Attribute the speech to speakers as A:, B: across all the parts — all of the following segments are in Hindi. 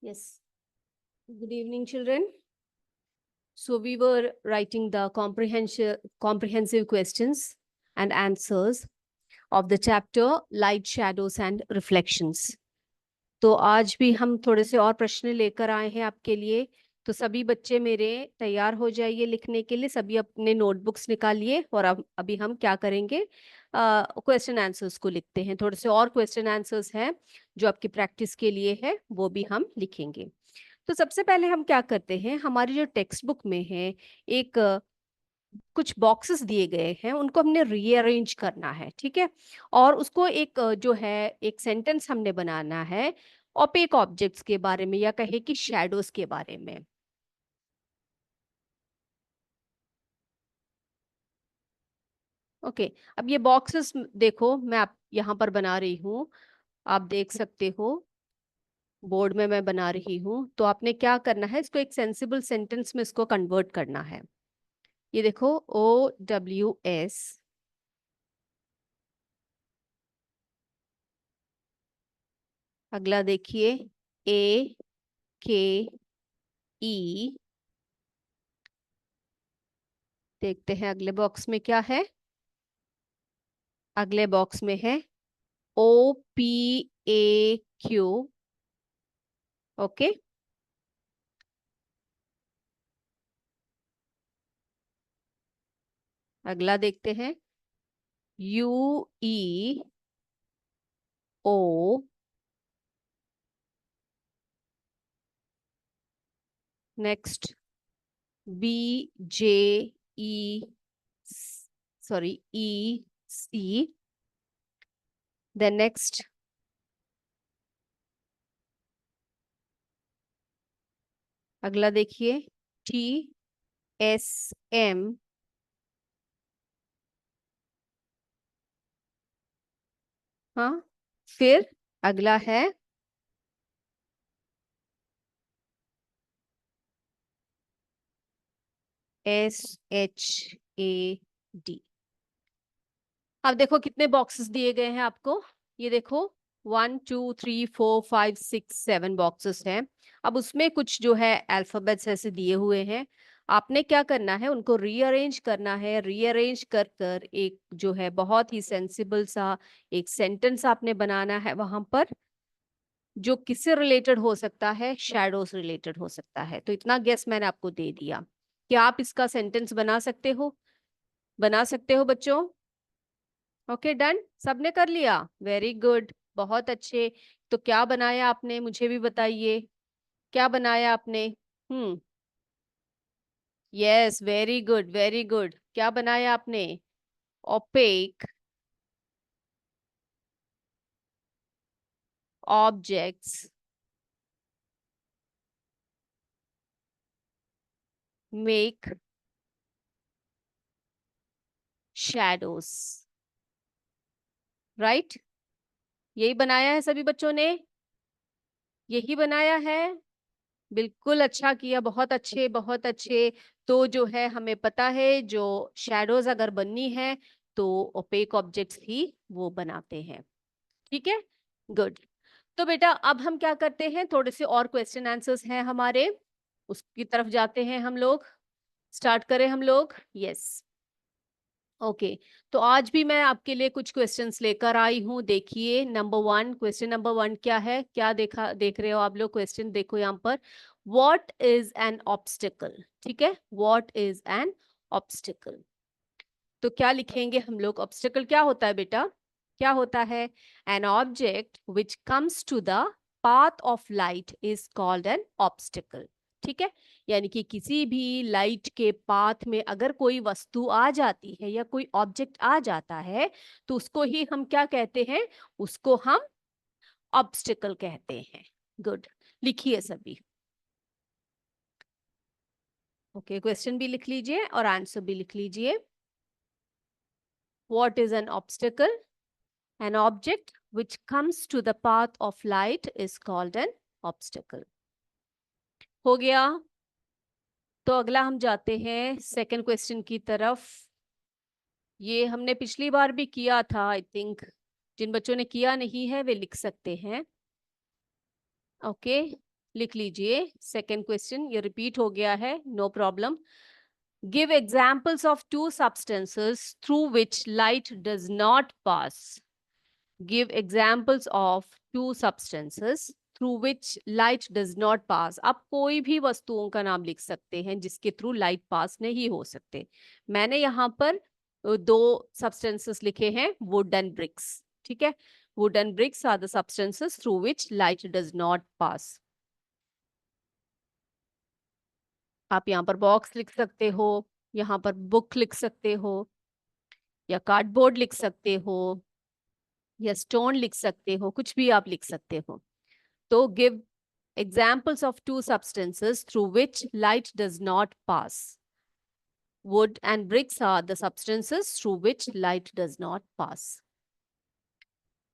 A: Yes. Good evening, children. So we were writing the comprehensive questions and answers of the chapter Light, Shadows and Reflections. तो आज भी हम थोड़े से और प्रश्न लेकर आए हैं आपके लिए। तो सभी बच्चे मेरे तैयार हो जाइए लिखने के लिए, सभी अपने नोटबुक्स निकालिए और अब अभी हम क्या करेंगे, क्वेश्चन आंसर्स को लिखते हैं। थोड़े से और क्वेश्चन आंसर्स हैं जो आपकी प्रैक्टिस के लिए है, वो भी हम लिखेंगे। तो सबसे पहले हम क्या करते हैं, हमारी जो टेक्स्ट बुक में है एक कुछ बॉक्सेस दिए गए हैं, उनको हमने रीअरेंज करना है, ठीक है। और उसको एक जो है एक सेंटेंस हमने बनाना है ओपेक ऑब्जेक्ट्स के बारे में, या कहे कि शैडोज के बारे में। ओके, अब ये बॉक्सेस देखो, मैं आप यहाँ पर बना रही हूँ, आप देख सकते हो बोर्ड में मैं बना रही हूँ। तो आपने क्या करना है, इसको एक सेंसिबल सेंटेंस में इसको कन्वर्ट करना है। ये देखो, OWS, अगला देखिए AKE, देखते हैं अगले बॉक्स में क्या है। अगले बॉक्स में है OPAQ। ओके, अगला देखते हैं UEO, next BJE, sorry EC, then next अगला देखिए TSM, हाँ, फिर अगला है SHAD। अब देखो कितने बॉक्सेस दिए गए हैं आपको, ये देखो 1 2 3 4 5 6 7 बॉक्सेस हैं। अब उसमें कुछ जो है अल्फाबेट्स ऐसे दिए हुए हैं, आपने क्या करना है, उनको रीअरेंज करना है। रीअरेंज कर कर एक जो है बहुत ही सेंसिबल सा एक सेंटेंस आपने बनाना है वहां पर, जो किससे रिलेटेड हो सकता है, शैडो से रिलेटेड हो सकता है। तो इतना गेस मैंने आपको दे दिया कि आप इसका सेंटेंस बना सकते हो, बना सकते हो बच्चों। ओके डन, सबने कर लिया, वेरी गुड, बहुत अच्छे। तो क्या बनाया आपने, मुझे भी बताइए, क्या बनाया आपने। Hmm, yes, very good very good, क्या बनाया आपने, opaque objects make shadows, right, यही बनाया है सभी बच्चों ने, यही बनाया है, बिल्कुल अच्छा किया, बहुत अच्छे बहुत अच्छे। तो जो है हमें पता है जो शैडोज अगर बननी है तो ओपेक ऑब्जेक्ट्स ही वो बनाते हैं, ठीक है, गुड। तो बेटा अब हम क्या करते हैं, थोड़े से और क्वेश्चन आंसर्स हैं हमारे, उसकी तरफ जाते हैं हम लोग, स्टार्ट करें हम लोग, यस। ओके, तो आज भी मैं आपके लिए कुछ क्वेश्चंस लेकर आई हूँ। देखिए नंबर 1, क्वेश्चन नंबर 1 क्या है, क्या देख रहे हो आप लोग, क्वेश्चन देखो यहाँ पर, व्हाट इज एन ऑब्स्टिकल, ठीक है, व्हाट इज एन ऑब्स्टिकल। तो क्या लिखेंगे हम लोग, ऑब्स्टिकल क्या होता है बेटा, क्या होता है, an object which comes to the path of light is called an obstacle, ठीक है। यानी कि किसी भी लाइट के पाथ में अगर कोई वस्तु आ जाती है या कोई ऑब्जेक्ट आ जाता है तो उसको ही हम क्या कहते हैं, उसको हम ऑब्स्टिकल कहते हैं। गुड, लिखिए सभी। ओके, क्वेश्चन भी लिख लीजिए और आंसर भी लिख लीजिए। What is an obstacle, an object which comes to the path of light is called an obstacle। हो गया, तो अगला हम जाते हैं सेकंड क्वेश्चन की तरफ। ये हमने पिछली बार भी किया था आई थिंक, जिन बच्चों ने किया नहीं है वे लिख सकते हैं। ओके, लिख लीजिए। सेकेंड क्वेश्चन ये रिपीट हो गया है, no problem. Give examples of two substances through which light does not pass. Give examples of two substances through which light does not pass. आप कोई भी वस्तुओं का नाम लिख सकते हैं जिसके थ्रू लाइट पास नहीं हो सकते। मैंने यहाँ पर दो सब्सटेंसेस लिखे हैं, वुड एंड ब्रिक्स। ठीक है, wood and bricks are the substances through which light does not pass. आप यहाँ पर बॉक्स लिख सकते हो, यहाँ पर बुक लिख सकते हो, या कार्डबोर्ड लिख सकते हो, या स्टोन लिख सकते हो, कुछ भी आप लिख सकते हो। तो give examples of two substances through which light does not pass. Wood and bricks are the substances through which light does not pass.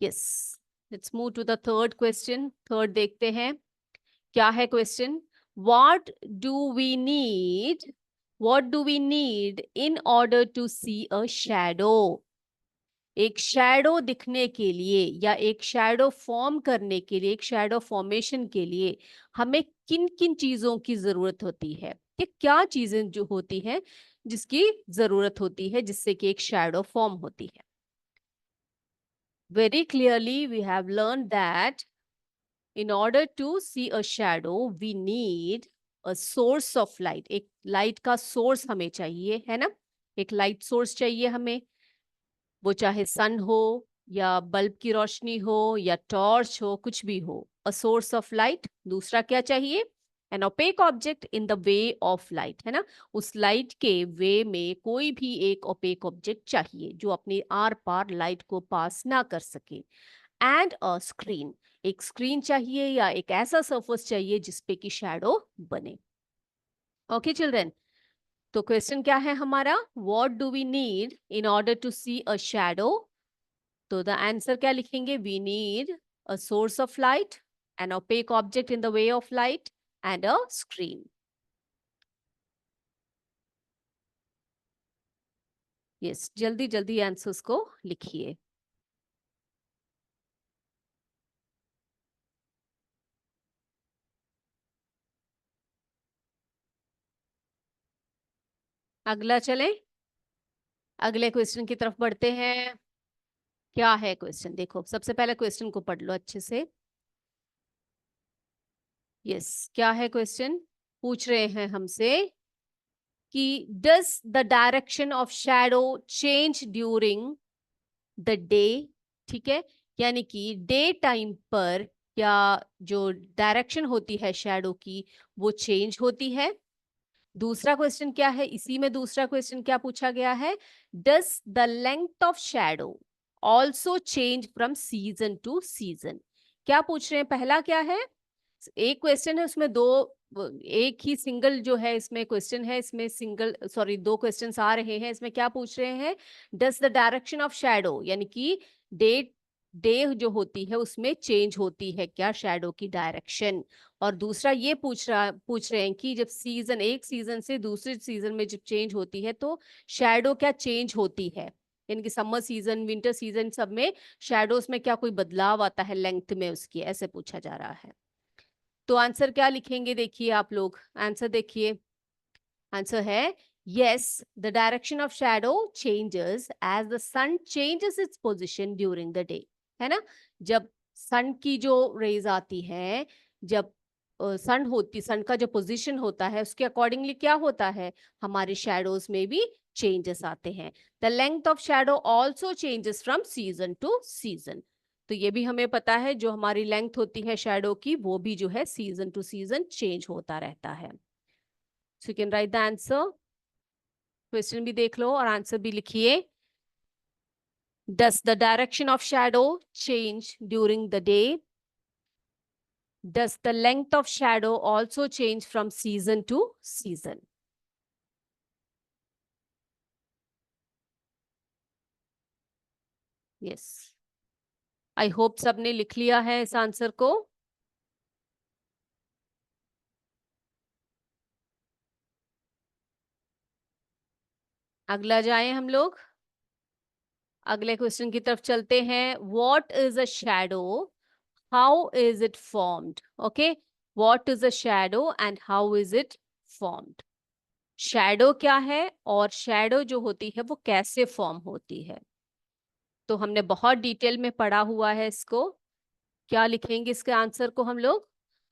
A: Yes. Let's move to the third question. Third देखते हैं क्या है question. What do we need? What do we need in order to see a shadow? एक शैडो दिखने के लिए या एक शैडो फॉर्म करने के लिए, एक शैडो फॉर्मेशन के लिए हमें किन किन चीजों की जरूरत होती है? ये क्या चीजें जो होती हैं जिसकी जरूरत होती है जिससे कि एक शैडो फॉर्म होती है? Very clearly we have learn that in order to see a shadow we need a source of light. एक लाइट का सोर्स हमें चाहिए, है ना? एक लाइट सोर्स चाहिए हमें, वो चाहे सन हो या बल्ब की रोशनी हो या टॉर्च हो, कुछ भी हो। अ सोर्स ऑफ लाइट। दूसरा क्या चाहिए? N opaque object in the way of light, है ना? उस लाइट के वे में कोई भी एक ओपेक ऑब्जेक्ट चाहिए जो अपने आर पार लाइट को पास ना कर सके। एंड अ स्क्रीन, एक स्क्रीन चाहिए या एक ऐसा सरफेस चाहिए जिसपे की शैडो बने। ओके चिल्ड्रन, तो क्वेश्चन क्या है हमारा? What do we need in order to see a shadow? तो द आंसर क्या लिखेंगे? We need a source of light, an opaque object in the way of light and a screen. Yes, जल्दी जल्दी आंसर्स को लिखिए। अगला चले, अगले क्वेश्चन की तरफ बढ़ते हैं। क्या है क्वेश्चन? देखो, सबसे पहले क्वेश्चन को पढ़ लो अच्छे से। यस, क्या है क्वेश्चन? पूछ रहे हैं हमसे कि does the direction of shadow change during the day? ठीक है, यानी कि डे टाइम पर क्या जो डायरेक्शन होती है शैडो की वो चेंज होती है? दूसरा क्वेश्चन क्या है? इसी में दूसरा क्वेश्चन क्या पूछा गया है? Does the length of shadow also change from season two season? क्या पूछ रहे हैं? पहला क्या है? एक क्वेश्चन है उसमें दो, एक ही सिंगल जो है इसमें क्वेश्चन है, इसमें सिंगल सॉरी दो क्वेश्चंस आ रहे हैं। इसमें क्या पूछ रहे हैं? Does the direction of shadow, यानी कि डे डे जो होती है उसमें चेंज होती है क्या शैडो की डायरेक्शन? और दूसरा ये पूछ रहे हैं कि जब सीजन, एक सीजन से दूसरे सीजन में जब चेंज होती है तो शैडो क्या चेंज होती है? यानी कि समर सीजन, विंटर सीजन, सब में शैडोज में क्या कोई बदलाव आता है लेंथ में उसकी? ऐसे पूछा जा रहा है। तो आंसर क्या लिखेंगे? देखिए आप लोग आंसर देखिए। आंसर है yes, the direction of shadow changes as the sun changes its position during the day, है ना? जब सन की जो रेज आती है, जब सन का जो पोजीशन होता है उसके अकॉर्डिंगली क्या होता है? हमारे शैडोज में भी चेंजेस आते हैं। The length of shadow also changes from season two season. तो ये भी हमें पता है, जो हमारी लेंथ होती है शैडो की वो भी जो है सीजन टू सीजन चेंज होता रहता है। So you can write the answer. Question भी देख लो और आंसर भी लिखिए। Does the direction of shadow change during the day? Does the length of shadow also change from season to season? Yes. I hope सबने लिख लिया है इस आंसर को। अगला जाएं हम लोग, अगले क्वेश्चन की तरफ चलते हैं। What is a shadow? How is it formed? Okay. What is a shadow and how is it formed? Shadow क्या है और शैडो जो होती है वो कैसे फॉर्म होती है? तो हमने बहुत डिटेल में पढ़ा हुआ है इसको। क्या लिखेंगे इसके आंसर को हम लोग?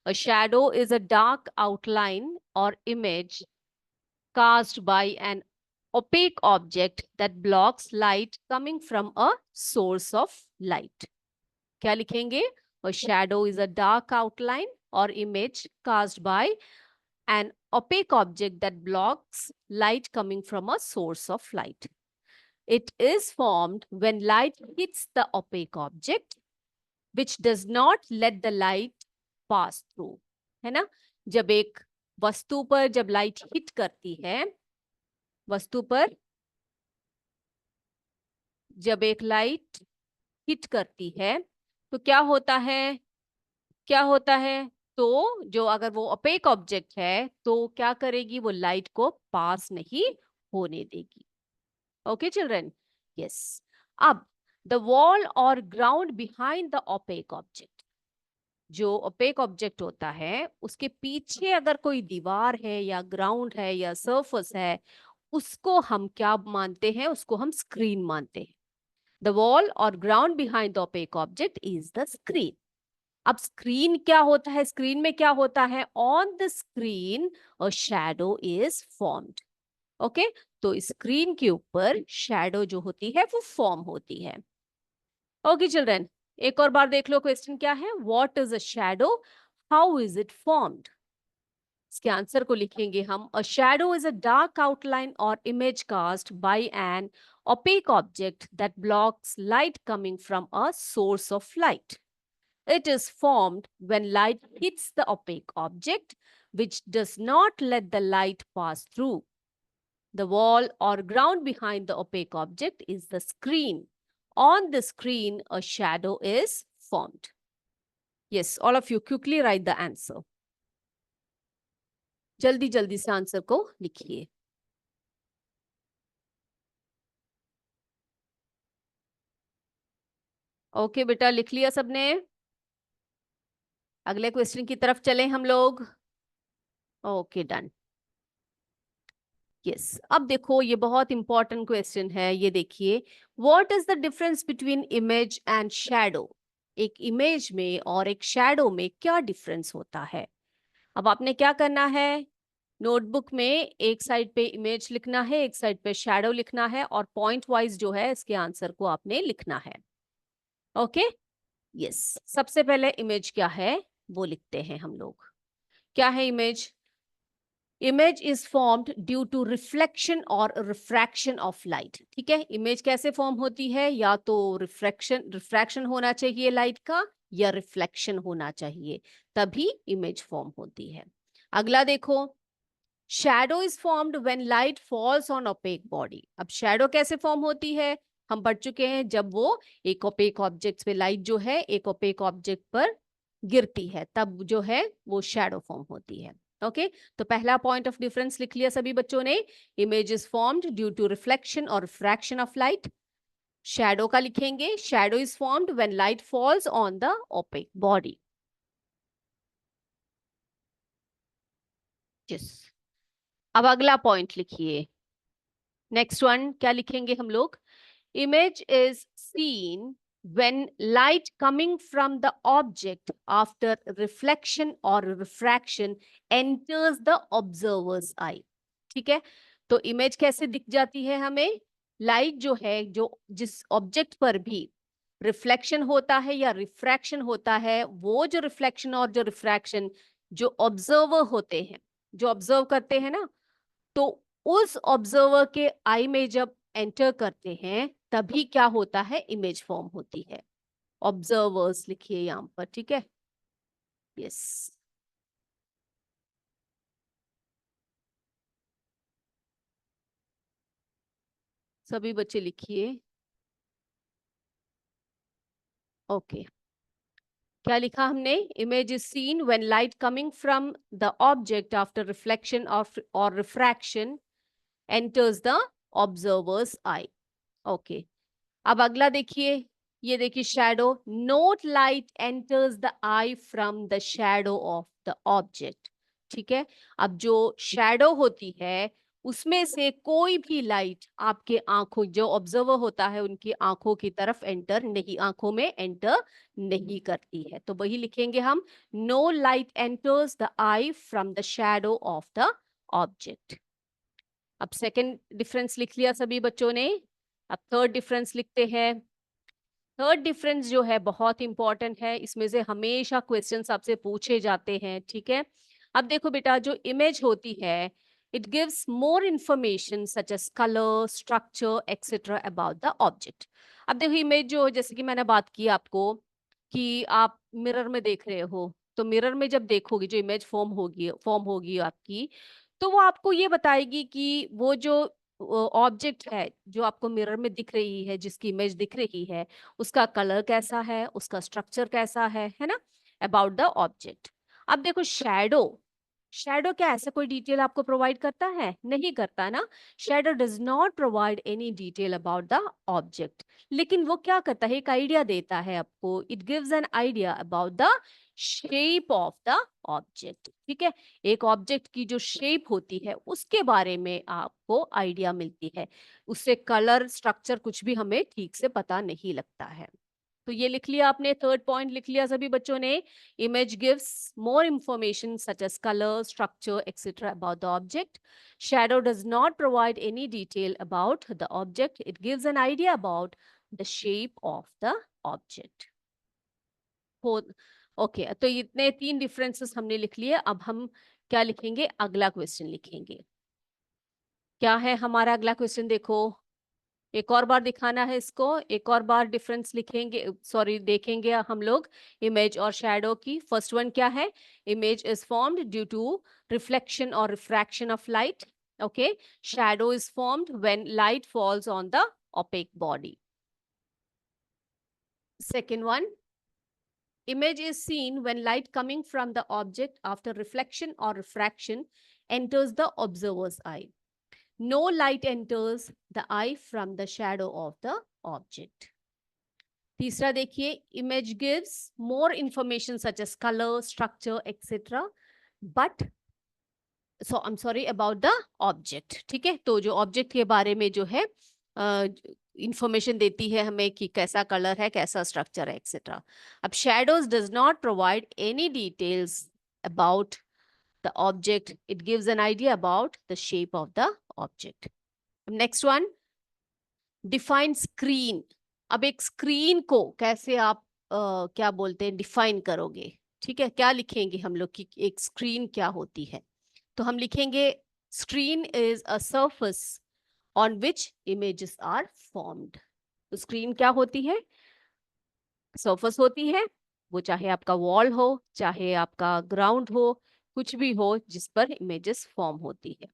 A: अ shadow is a dark outline or image cast by an opaque object that blocks light coming from a source of light. क्या लिखेंगे? A shadow is a dark outline or image cast by an opaque object that blocks light coming from a source of light. It is formed when light hits the opaque object, which does not let the light pass through. है ना? जब एक वस्तु पर जब लाइट हिट करती है, वस्तु पर जब एक लाइट हिट करती है तो क्या होता है? क्या होता है? तो जो अगर वो अपेक ऑब्जेक्ट है तो क्या करेगी? वो लाइट को पास नहीं होने देगी। Okay children? यस। अब द वॉल और ground behind the opaque object, जो ओपेक ऑब्जेक्ट होता है उसके पीछे अगर कोई दीवार है या ग्राउंड है या सरफेस है, उसको हम क्या मानते हैं? उसको हम स्क्रीन मानते हैं। The wall or ground behind the opaque object is the screen. अब स्क्रीन क्या होता है? स्क्रीन में क्या होता है? On the screen a shadow is formed. Okay, तो स्क्रीन के ऊपर शैडो जो होती है वो फॉर्म होती है। ओके चिल्ड्रन, एक और बार देख लो क्वेश्चन क्या है। What is a shadow, how is it formed? इसके आंसर को लिखेंगे हम। A shadow is a dark outline or image cast by an opaque object that blocks light coming from a source of light. It is formed when light hits the opaque object, which does not let the light pass through. The wall or ground behind the opaque object is the screen. On the screen, a shadow is formed. Yes, all of you quickly write the answer. जल्दी जल्दी से आंसर को लिखिए। ओके बेटा, लिख लिया सबने? अगले क्वेश्चन की तरफ चलें हम लोग। Okay done. यस, अब देखो ये बहुत इंपॉर्टेंट क्वेश्चन है। ये देखिए, what is the difference between image and shadow? एक इमेज में और एक शैडो में क्या डिफरेंस होता है? अब आपने क्या करना है? नोटबुक में एक साइड पे इमेज लिखना है, एक साइड पे शैडो लिखना है और पॉइंट वाइज जो है इसके आंसर को आपने लिखना है। ओके यस, सबसे पहले इमेज क्या है वो लिखते हैं हम लोग। क्या है image? Image is formed due to reflection और रिफ्रैक्शन ऑफ लाइट। ठीक है, इमेज कैसे फॉर्म होती है? या तो रिफ्रैक्शन होना चाहिए लाइट का, या रिफ्लेक्शन होना चाहिए, तभी इमेज फॉर्म होती है। अगला देखो, shadow is formed when light falls on opaque body. अब शैडो कैसे फॉर्म होती है? हम पढ़ चुके हैं, जब वो एक ओपेक ऑब्जेक्ट पे लाइट जो है एक ओपेक ऑब्जेक्ट पर गिरती है तब जो है वो शैडो फॉर्म होती है। ओके तो पहला पॉइंट ऑफ डिफरेंस लिख लिया सभी बच्चों ने। Image is formed due to reflection और रिफ्रैक्शन ऑफ लाइट। शैडो का लिखेंगे, shadow is formed when light falls on the opaque body. Yes, अब अगला पॉइंट लिखिए। नेक्स्ट वन क्या लिखेंगे हम लोग? Image is scene when light coming from the object after reflection or refraction enters the observer's eye. ठीक है, तो इमेज कैसे दिख जाती है हमें? लाइट जो है, जो जिस ऑब्जेक्ट पर भी रिफ्लेक्शन होता है या रिफ्रैक्शन होता है, वो जो रिफ्लेक्शन और जो रिफ्रैक्शन जो ऑब्जर्वर होते हैं, जो ऑब्जर्व करते हैं ना, तो उस ऑब्जर्वर के आई में जब एंटर करते हैं तभी क्या होता है? इमेज फॉर्म होती है। ऑब्जर्वर्स लिखिए यहां पर। ठीक है, यस, सभी बच्चे लिखिए। ओके क्या लिखा हमने? Image is seen when light coming from the object after reflection और refraction enters the observer's eye. Okay, अब अगला देखिए, ये देखिए shadow. Note light enters the eye from the shadow of the object. ठीक है, अब जो शैडो होती है उसमें से कोई भी लाइट आपके आंखों, जो ऑब्जर्वर होता है उनकी आंखों की तरफ एंटर नहीं, आंखों में एंटर नहीं करती है। तो वही लिखेंगे हम, no light enters the eye from the shadow of the object. अब सेकंड डिफरेंस लिख लिया सभी बच्चों ने, अब थर्ड डिफरेंस लिखते हैं। थर्ड डिफरेंस जो है बहुत इंपॉर्टेंट है, इसमें से हमेशा क्वेश्चंस आपसे पूछे जाते हैं। ठीक है, अब देखो बेटा, जो इमेज होती है it gives more information such as colour, structure etcetera about the object. अब देखो इमेज जो, जैसे कि मैंने बात की आपको कि आप मिरर में देख रहे हो, तो मिरर में जब देखोगे जो इमेज फॉर्म होगी आपकी, तो वो आपको ये बताएगी कि वो जो ऑब्जेक्ट है जो आपको मिरर में दिख रही है, जिसकी इमेज दिख रही है, उसका कलर कैसा है, उसका स्ट्रक्चर कैसा है ना, अबाउट द ऑब्जेक्ट। अब देखो शैडो, शैडो क्या ऐसा कोई डिटेल आपको प्रोवाइड करता है? नहीं करता ना। Shadow does not provide any detail about the object, लेकिन वो क्या करता है, एक आइडिया देता है आपको। It gives an idea about the shape of the object. ठीक है, एक ऑब्जेक्ट की जो शेप होती है उसके बारे में आपको आइडिया मिलती है, उससे कलर स्ट्रक्चर कुछ भी हमें ठीक से पता नहीं लगता है। तो ये लिख लिया आपने, थर्ड पॉइंट लिख लिया सभी बच्चों ने। Image gives more information such as colour, structure etcetera about the object. Shadow does not provide any detail about the object, it gives an idea about the shape of the object. Okay, तो इतने तीन डिफरेंसेस हमने लिख लिए। अब हम क्या लिखेंगे, अगला क्वेश्चन लिखेंगे। क्या है हमारा अगला क्वेश्चन, देखो एक और बार दिखाना है इसको, एक और बार डिफरेंस लिखेंगे, सॉरी देखेंगे हम लोग इमेज और शैडो की। फर्स्ट वन क्या है, image is formed due to reflection और refraction of light. Okay, shadow is formed when light falls on the opaque body. Second one, image is seen when light coming from the object after reflection or refraction enters the observer's eye. No light enters the eye from the shadow of the object. तीसरा देखिए, image gives more information such as color, structure, etc. But I'm sorry about the object. ठीक है, तो जो ऑब्जेक्ट के बारे में जो है इंफॉर्मेशन देती है हमें कि कैसा कलर है, कैसा स्ट्रक्चर है एक्सेट्रा। अब shadows does not provide any details about the object, it gives an idea about the shape of the object. Next one, define screen. अब एक स्क्रीन को कैसे आप क्या बोलते हैं, डिफाइन करोगे। ठीक है, क्या लिखेंगे हम लोग कि एक स्क्रीन क्या होती है, तो हम लिखेंगे screen is a surface on which images are formed. तो स्क्रीन क्या होती है, सरफेस होती है, वो चाहे आपका वॉल हो, चाहे आपका ग्राउंड हो, कुछ भी हो जिस पर इमेजेस फॉर्म होती है।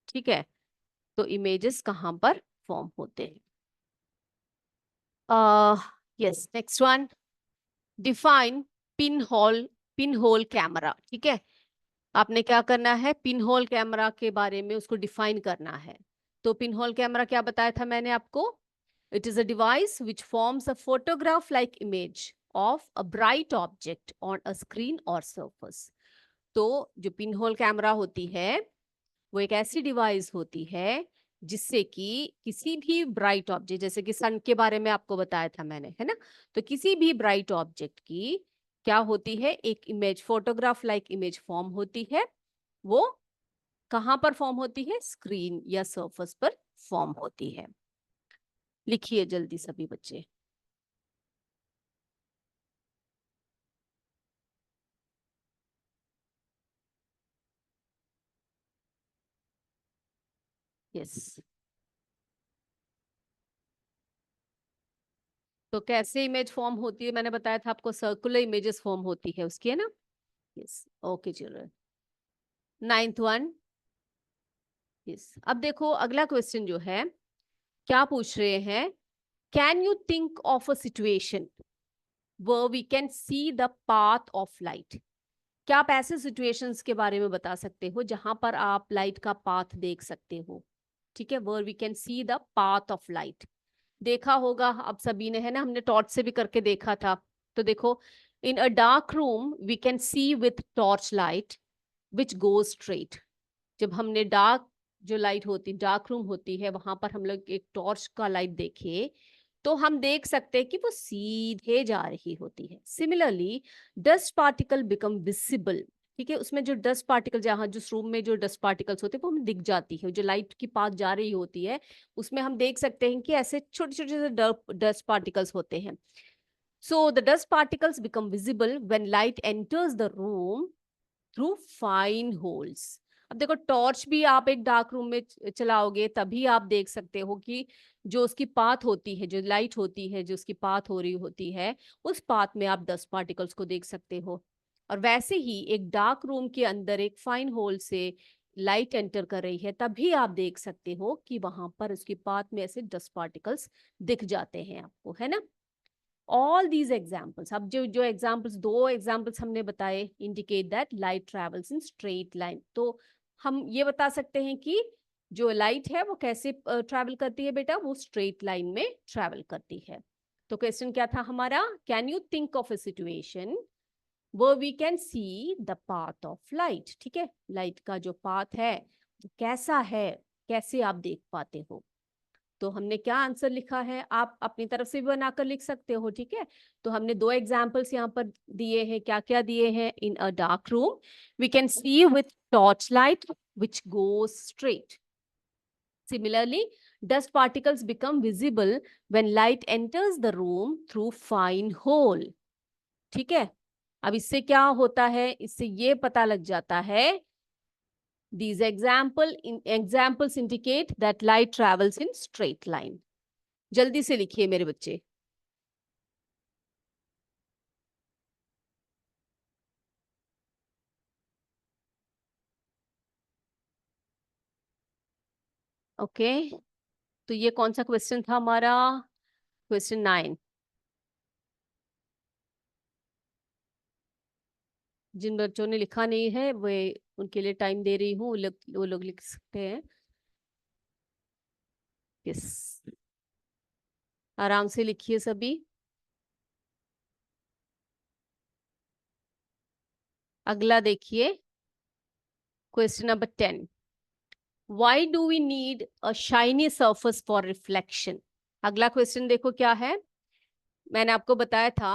A: ठीक है, तो इमेजेस कहाँ पर फॉर्म होते हैं। Yes, next one, define pin hole camera. ठीक है, आपने क्या करना है, पिन होल कैमरा के बारे में उसको डिफाइन करना है। तो पिन होल कैमरा क्या बताया था मैंने आपको, it is a device which forms a photograph like image of a bright object on a screen और सरफेस। तो जो पिन होल कैमरा होती है वो एक ऐसी डिवाइस होती है जिससे कि किसी भी ब्राइट ऑब्जेक्ट, जैसे कि सन के बारे में आपको बताया था मैंने, है ना, तो किसी भी ब्राइट ऑब्जेक्ट की क्या होती है, एक image, photograph like image form होती है। वो कहाँ पर फॉर्म होती है, स्क्रीन या सरफेस पर फॉर्म होती है। लिखिए जल्दी सभी बच्चे। यस, तो कैसे इमेज फॉर्म होती है, मैंने बताया था आपको, सर्कुलर इमेजेस फॉर्म होती है उसकी, है ना। Yes, okay children. Ninth one, yes, अब देखो अगला क्वेश्चन जो है, क्या पूछ रहे हैं, can you think of a situation where we can see the path of light। क्या आप ऐसे सिचुएशंस के बारे में बता सकते हो जहां पर आप लाइट का पाथ देख सकते हो। ठीक है, where we can see the path of light। देखा होगा आप सभी ने, है ना, हमने टॉर्च से भी करके देखा था। तो देखो In a dark room, we can see with torchlight, which goes straight. जब हमने डार्क जो लाइट होती, डार्क रूम होती है, वहां पर हम लोग एक टॉर्च का लाइट देखे तो हम देख सकते हैं कि वो सीधे जा रही होती है. Similarly dust particle become visible. ठीक है, उसमें जो डस्ट पार्टिकल, जहाँ जिस रूम में जो डस्ट पार्टिकल्स होते हैं वो हमें दिख जाती है. जो लाइट की पाथ जा रही होती है उसमें हम देख सकते हैं कि ऐसे छोटे छोटे से डस्ट पार्टिकल्स होते हैं. So the dust particles become visible when light enters the room through fine holes. अब देखो, टॉर्च भी आप एक डार्क रूम में चलाओगे तभी आप देख सकते हो कि जो उसकी पाथ होती है, जो लाइट होती है, जो उसकी पाथ हो रही होती है, उस पाथ में आप डस्ट पार्टिकल्स को देख सकते हो. और वैसे ही एक डार्क रूम के अंदर एक फाइन होल से लाइट एंटर कर रही है तभी आप देख सकते हो कि वहां पर उसकी पाथ में ऐसे डस्ट पार्टिकल्स दिख जाते हैं आपको, है ना. ऑल दीज एग्जाम्पल्स, अब जो जो एग्जाम्पल्स, दो एग्जाम्पल्स हमने बताए, indicate that light travels in straight line. तो हम ये बता सकते हैं कि जो लाइट है वो कैसे ट्रैवल करती है बेटा, वो स्ट्रेट लाइन में ट्रैवल करती है. तो क्वेश्चन क्या था हमारा, can you think of a situation where we can see the path of light. ठीक है, लाइट का जो पाथ है कैसा है, कैसे आप देख पाते हो. तो हमने क्या आंसर लिखा है, आप अपनी तरफ से भी बनाकर लिख सकते हो. ठीक है, तो हमने दो एग्जाम्पल्स यहाँ पर दिए हैं. क्या क्या दिए हैं, in a dark room we can see with torch light which goes straight. Similarly, dust particles become visible when light enters the room through fine hole. ठीक है, अब इससे क्या होता है, इससे ये पता लग जाता है, these examples indicate that light travels in straight line. जल्दी से लिखिए मेरे बच्चे. ओके, तो ये कौन सा क्वेश्चन था हमारा, क्वेश्चन 9. जिन बच्चों ने लिखा नहीं है वे, उनके लिए टाइम दे रही हूँ, वो लोग लिख सकते हैं. यस, आराम से लिखिए सभी. अगला देखिए, question number 10. Why do we need a shiny surface for reflection? अगला क्वेश्चन देखो क्या है. मैंने आपको बताया था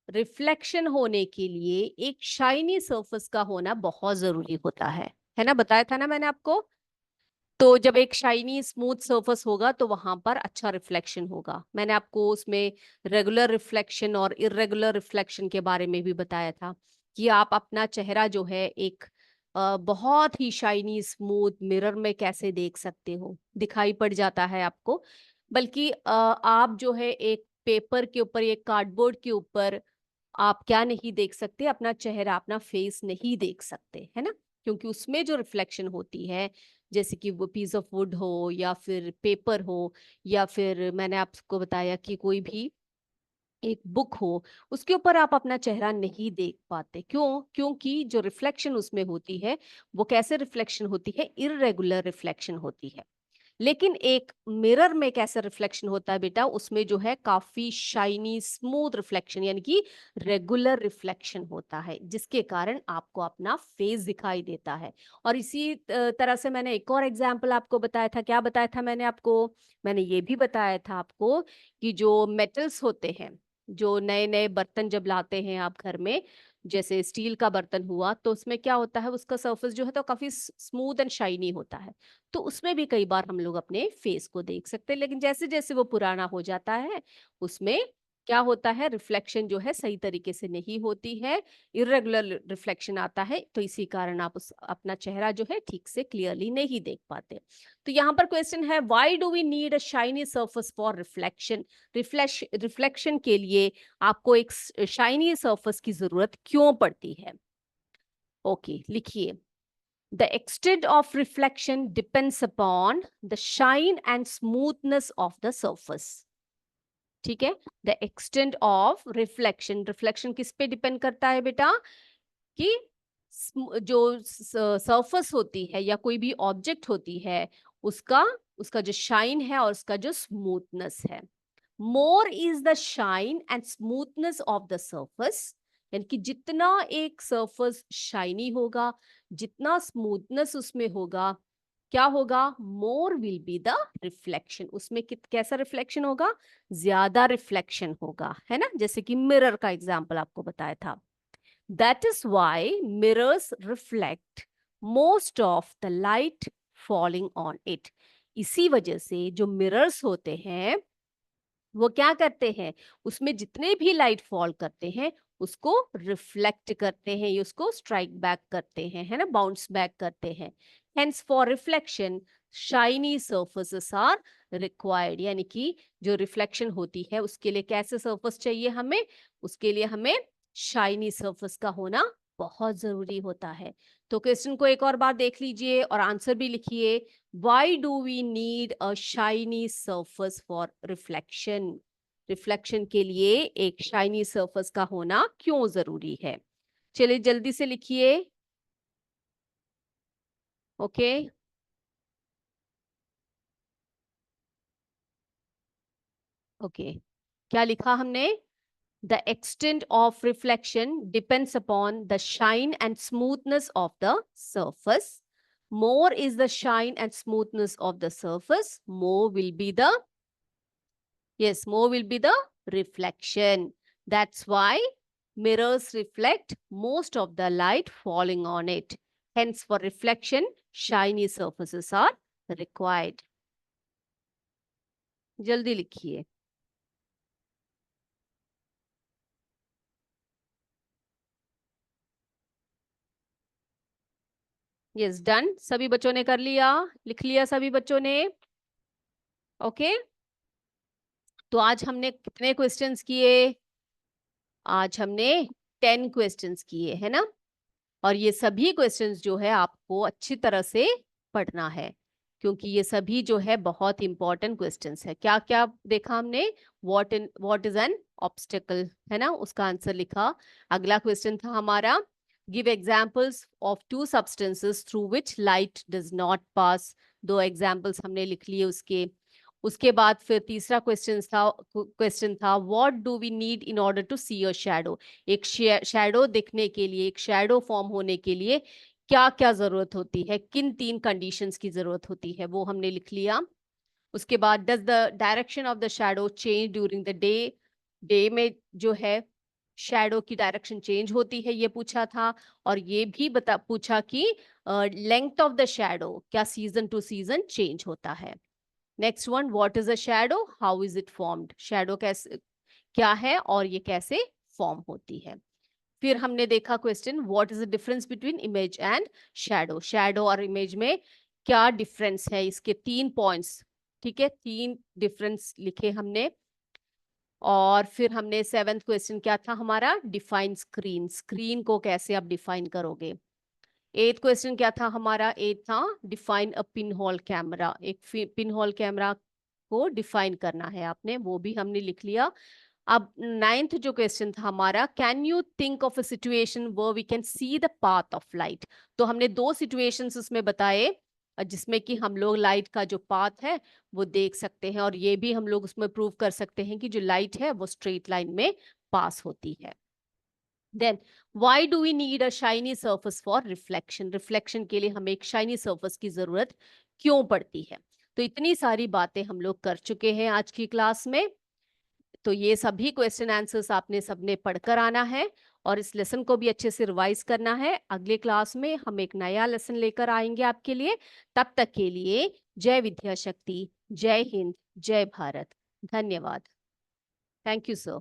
A: रिफ्लेक्शन होने के लिए एक शाइनी सरफेस का होना बहुत जरूरी होता है ना, बताया था ना मैंने आपको. तो जब एक शाइनी स्मूथ सरफेस होगा तो वहां पर अच्छा रिफ्लेक्शन होगा. मैंने आपको उसमें रेगुलर रिफ्लेक्शन और इरेगुलर रिफ्लेक्शन के बारे में भी बताया था कि आप अपना चेहरा जो है एक बहुत ही शाइनी स्मूथ मिरर में कैसे देख सकते हो, दिखाई पड़ जाता है आपको. बल्कि आप जो है एक पेपर के ऊपर, एक कार्डबोर्ड के ऊपर आप क्या नहीं देख सकते, अपना चेहरा, अपना फेस नहीं देख सकते, है ना. क्योंकि उसमें जो रिफ्लेक्शन होती है, जैसे कि वो पीस ऑफ वुड हो या फिर पेपर हो, या फिर मैंने आपको बताया कि कोई भी एक बुक हो, उसके ऊपर आप अपना चेहरा नहीं देख पाते. क्यों, क्योंकि जो रिफ्लेक्शन उसमें होती है वो कैसे रिफ्लेक्शन होती है, इररेगुलर रिफ्लेक्शन होती है. लेकिन एक मिरर में कैसा रिफ्लेक्शन होता है बेटा, उसमें जो है काफी शाइनी स्मूथ रिफ्लेक्शन, यानी कि रेगुलर रिफ्लेक्शन होता है, जिसके कारण आपको अपना फेस दिखाई देता है. और इसी तरह से मैंने एक और एग्जांपल आपको बताया था. क्या बताया था मैंने आपको, मैंने ये भी बताया था आपको कि जो मेटल्स होते हैं, जो नए नए बर्तन जब लाते हैं आप घर में, जैसे स्टील का बर्तन हुआ, तो उसमें क्या होता है, उसका सरफेस जो है तो काफी स्मूथ एंड शाइनी होता है. तो उसमें भी कई बार हम लोग अपने फेस को देख सकते हैं. लेकिन जैसे जैसे वो पुराना हो जाता है उसमें क्या होता है, रिफ्लेक्शन जो है सही तरीके से नहीं होती है, इरेगुलर रिफ्लेक्शन आता है. तो इसी कारण आप उस अपना चेहरा जो है ठीक से क्लियरली नहीं देख पाते. तो यहाँ पर क्वेश्चन है, why do we need a shiny surface for reflection. Reflection के लिए आपको एक शाइनी सरफेस की जरूरत क्यों पड़ती है. ओके, लिखिए. The extent of reflection depends upon the shine and smoothness of the surface. ठीक है, the extent of reflection किस पे डिपेंड करता है बेटा, कि जो सरफेस होती है या कोई भी ऑब्जेक्ट होती है, उसका उसका जो शाइन है और उसका जो स्मूथनेस है. More is the shine and smoothness of the surface, यानी कि जितना एक सरफेस शाइनी होगा, जितना स्मूथनेस उसमें होगा, क्या होगा, more will be the reflection, उसमें कैसा रिफ्लेक्शन होगा, ज्यादा रिफ्लेक्शन होगा, है ना, जैसे कि मिरर का एग्जांपल आपको बताया था। That is why mirrors reflect most of the light falling on it. इसी वजह से जो मिरर्स होते हैं वो क्या करते हैं, उसमें जितने भी लाइट फॉल करते हैं उसको रिफ्लेक्ट करते हैं, ये उसको स्ट्राइक बैक करते हैं, है ना, बाउंस बैक करते हैं। Hence for reflection shiny surfaces are required, यानी कि जो रिफ्लेक्शन होती है उसके लिए कैसे सर्फेस चाहिए हमें, उसके लिए हमें शाइनी सर्फेस का होना बहुत जरूरी होता है। तो क्वेश्चन को एक और बार देख लीजिए और आंसर भी लिखिए। Why do we need a shiny surface for reflection? Reflection के लिए एक शाइनी सरफेस का होना क्यों जरूरी है? चलिए जल्दी से लिखिए। ओके, ओके, क्या लिखा हमने? The extent of reflection depends upon the shine and smoothness of the surface. More is the shine and smoothness of the surface, more will be the, yes, more will be the reflection. That's why mirrors reflect most of the light falling on it. Hence, for reflection, shiny surfaces are required. जल्दी लिखिए। यस, डन, सभी बच्चों ने कर लिया, लिख लिया सभी बच्चों ने। ओके, तो आज हमने कितने क्वेश्चंस किए? आज हमने 10 क्वेश्चंस किए, है ना। और ये सभी क्वेश्चंस जो है आपको अच्छी तरह से पढ़ना है, क्योंकि ये सभी जो है बहुत इंपॉर्टेंट क्वेश्चंस है। क्या क्या देखा हमने? व्हाट इज एन ऑब्स्टेकल, है ना, उसका आंसर लिखा। अगला क्वेश्चन था हमारा, give examples of two substances through which light does not पास। दो एग्जांपल्स हमने लिख लिए उसके। उसके बाद फिर तीसरा क्वेश्चन था what do we need in order to see a shadow. एक शैडो दिखने के लिए, एक शैडो फॉर्म होने के लिए क्या क्या जरूरत होती है, किन 3 कंडीशंस की जरूरत होती है, वो हमने लिख लिया। उसके बाद does the direction of the shadow change during the day, day में जो है शैडो की डायरेक्शन चेंज होती है, ये पूछा था। और ये भी पूछा कि लेंथ ऑफ द शैडो क्या सीजन टू सीजन चेंज होता है। Next one, what is a shadow, how is it formed, shadow कैसे, क्या है और ये कैसे फॉर्म होती है। फिर हमने देखा question, what is the difference between image and shadow, shadow और इमेज में क्या डिफरेंस है, इसके 3 पॉइंट्स, ठीक है, 3 डिफरेंस लिखे हमने। और फिर हमने 7th क्वेश्चन क्या था हमारा, डिफाइन स्क्रीन, स्क्रीन को कैसे आप डिफाइन करोगे। 8th क्वेश्चन क्या था हमारा, 8 था define a pin hole camera, एक पिन होल कैमरा को डिफाइन करना है आपने, वो भी हमने लिख लिया। अब 9th जो क्वेश्चन था हमारा, can you think of a situation where we can see the path of light. तो हमने 2 सिचुएशंस उसमें बताए जिसमें कि हम लोग लाइट का जो पाथ है वो देख सकते हैं, और ये भी हम लोग उसमें प्रूव कर सकते हैं कि जो लाइट है वो स्ट्रेट लाइन में पास होती है। Then why do we need a shiny surface for reflection, reflection के लिए हमें एक शाइनी सरफेस की जरूरत क्यों पड़ती है। तो इतनी सारी बातें हम लोग कर चुके हैं आज की क्लास में। तो ये सभी क्वेश्चन आंसर्स आपने सबने पढ़कर आना है और इस लेसन को भी अच्छे से रिवाइज करना है। अगले क्लास में हम एक नया लेसन लेकर आएंगे आपके लिए। तब तक के लिए जय विद्या शक्ति, जय हिंद, जय भारत। धन्यवाद। Thank you sir.